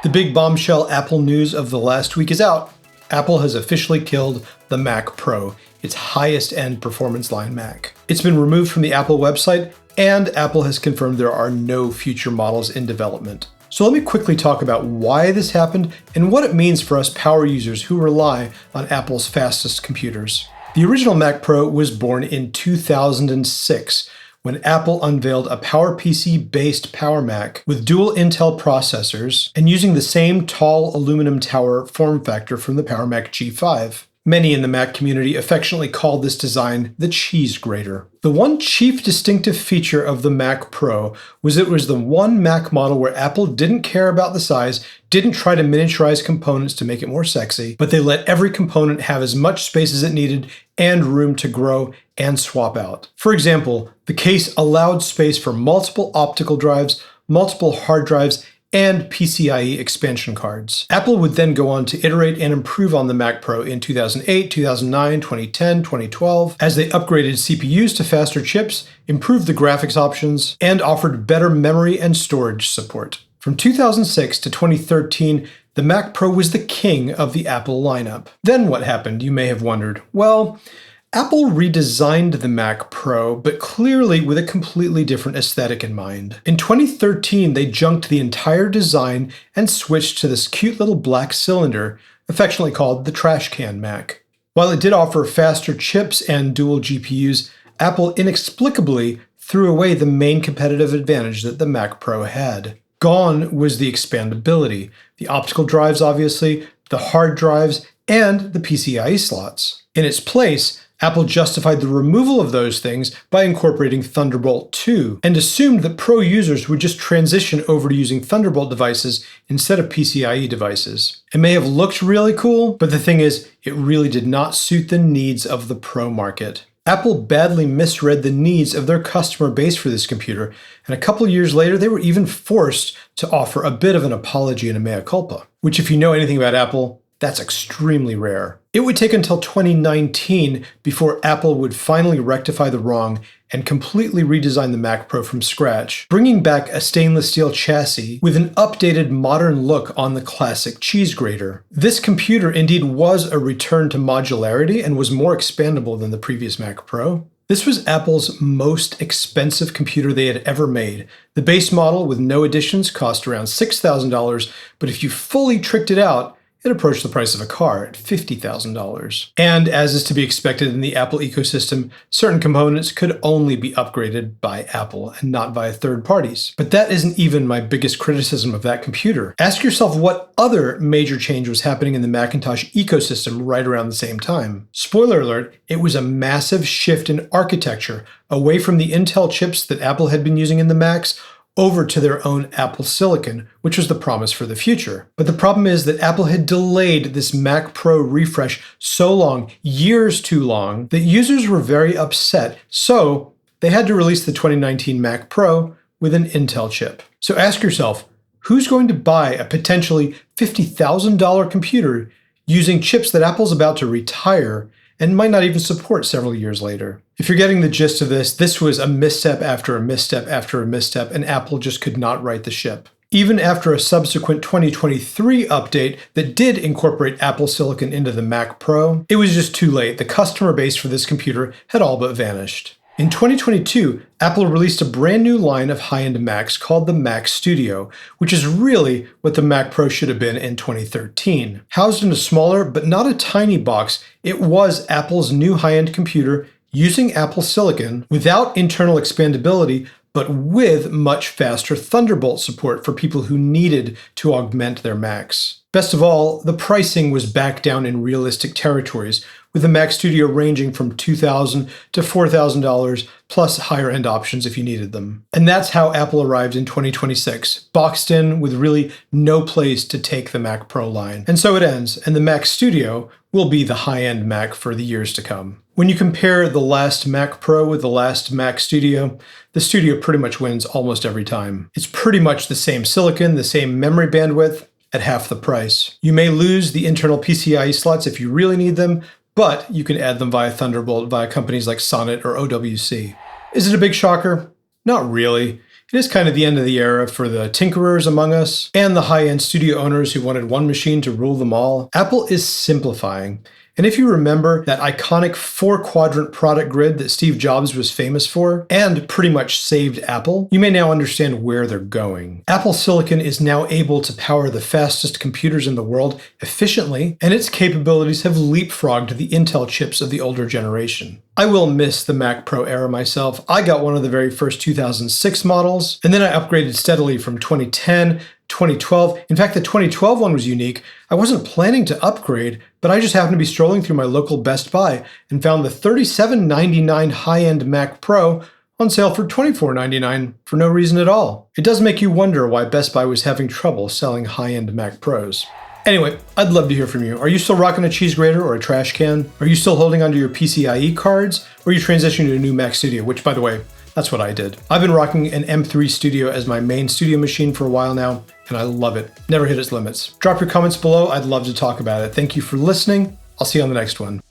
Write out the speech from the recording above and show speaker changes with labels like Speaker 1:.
Speaker 1: The big bombshell Apple news of the last week is out. Apple has officially killed the Mac Pro, its highest-end performance line Mac. It's been removed from the Apple website, and Apple has confirmed there are no future models in development. So let me quickly talk about why this happened and what it means for us power users who rely on Apple's fastest computers. The original Mac Pro was born in 2006, when Apple unveiled a PowerPC-based Power Mac with dual Intel processors and using the same tall aluminum tower form factor from the Power Mac G5. Many in the Mac community affectionately called this design the cheese grater. The one chief distinctive feature of the Mac Pro was it was the one Mac model where Apple didn't care about the size, didn't try to miniaturize components to make it more sexy, but they let every component have as much space as it needed and room to grow and swap out. For example, the case allowed space for multiple optical drives, multiple hard drives, and PCIe expansion cards. Apple would then go on to iterate and improve on the Mac Pro in 2008, 2009, 2010, 2012, as they upgraded CPUs to faster chips, improved the graphics options, and offered better memory and storage support. From 2006 to 2013, the Mac Pro was the king of the Apple lineup. Then what happened, you may have wondered? Well, Apple redesigned the Mac Pro, but clearly with a completely different aesthetic in mind. In 2013, they junked the entire design and switched to this cute little black cylinder, affectionately called the trash can Mac. While it did offer faster chips and dual GPUs, Apple inexplicably threw away the main competitive advantage that the Mac Pro had. Gone was the expandability, the optical drives obviously, the hard drives, and the PCIe slots. In its place, Apple justified the removal of those things by incorporating Thunderbolt 2 and assumed that pro users would just transition over to using Thunderbolt devices instead of PCIe devices. It may have looked really cool, but the thing is, it really did not suit the needs of the pro market. Apple badly misread the needs of their customer base for this computer, and a couple years later they were even forced to offer a bit of an apology and a mea culpa, which if you know anything about Apple, that's extremely rare. It would take until 2019 before Apple would finally rectify the wrong and completely redesign the Mac Pro from scratch, bringing back a stainless steel chassis with an updated modern look on the classic cheese grater. This computer indeed was a return to modularity and was more expandable than the previous Mac Pro. This was Apple's most expensive computer they had ever made. The base model with no additions cost around $6,000, but if you fully tricked it out, it approached the price of a car at $50,000. And as is to be expected in the Apple ecosystem, certain components could only be upgraded by Apple and not via third parties. But that isn't even my biggest criticism of that computer. Ask yourself what other major change was happening in the Macintosh ecosystem right around the same time. Spoiler alert, it was a massive shift in architecture, away from the Intel chips that Apple had been using in the Macs, over to their own Apple Silicon, which was the promise for the future. But the problem is that Apple had delayed this Mac Pro refresh so long, years too long, that users were very upset, so they had to release the 2019 Mac Pro with an Intel chip. So ask yourself, who's going to buy a potentially $50,000 computer using chips that Apple's about to retire and might not even support several years later? If you're getting the gist of this, this was a misstep after a misstep after a misstep, and Apple just could not right the ship. Even after a subsequent 2023 update that did incorporate Apple Silicon into the Mac Pro, it was just too late. The customer base for this computer had all but vanished. In 2022, Apple released a brand new line of high-end Macs called the Mac Studio, which is really what the Mac Pro should have been in 2013. Housed in a smaller but not a tiny box, it was Apple's new high-end computer using Apple Silicon without internal expandability, but with much faster Thunderbolt support for people who needed to augment their Macs. Best of all, the pricing was back down in realistic territories, with the Mac Studio ranging from $2,000 to $4,000, plus higher-end options if you needed them. And that's how Apple arrived in 2026, boxed in with really no place to take the Mac Pro line. And so it ends, and the Mac Studio will be the high-end Mac for the years to come. When you compare the last Mac Pro with the last Mac Studio, the Studio pretty much wins almost every time. It's pretty much the same silicon, the same memory bandwidth, at half the price. You may lose the internal PCIe slots if you really need them, but you can add them via Thunderbolt via companies like Sonnet or OWC. Is it a big shocker? Not really. It is kind of the end of the era for the tinkerers among us and the high-end studio owners who wanted one machine to rule them all. Apple is simplifying. And if you remember that iconic 4-quadrant product grid that Steve Jobs was famous for and pretty much saved Apple, you may now understand where they're going. Apple Silicon is now able to power the fastest computers in the world efficiently, and its capabilities have leapfrogged the Intel chips of the older generation. I will miss the Mac Pro era myself. I got one of the very first 2006 models, and then I upgraded steadily from 2010, 2012. In fact, the 2012 one was unique. I wasn't planning to upgrade, but I just happened to be strolling through my local Best Buy and found the $37.99 high-end Mac Pro on sale for $24.99 for no reason at all. It does make you wonder why Best Buy was having trouble selling high-end Mac Pros. Anyway, I'd love to hear from you. Are you still rocking a cheese grater or a trash can? Are you still holding onto your PCIe cards? Or are you transitioning to a new Mac Studio, which, by the way, that's what I did. I've been rocking an M3 Studio as my main studio machine for a while now, and I love it. Never hit its limits. Drop your comments below. I'd love to talk about it. Thank you for listening. I'll see you on the next one.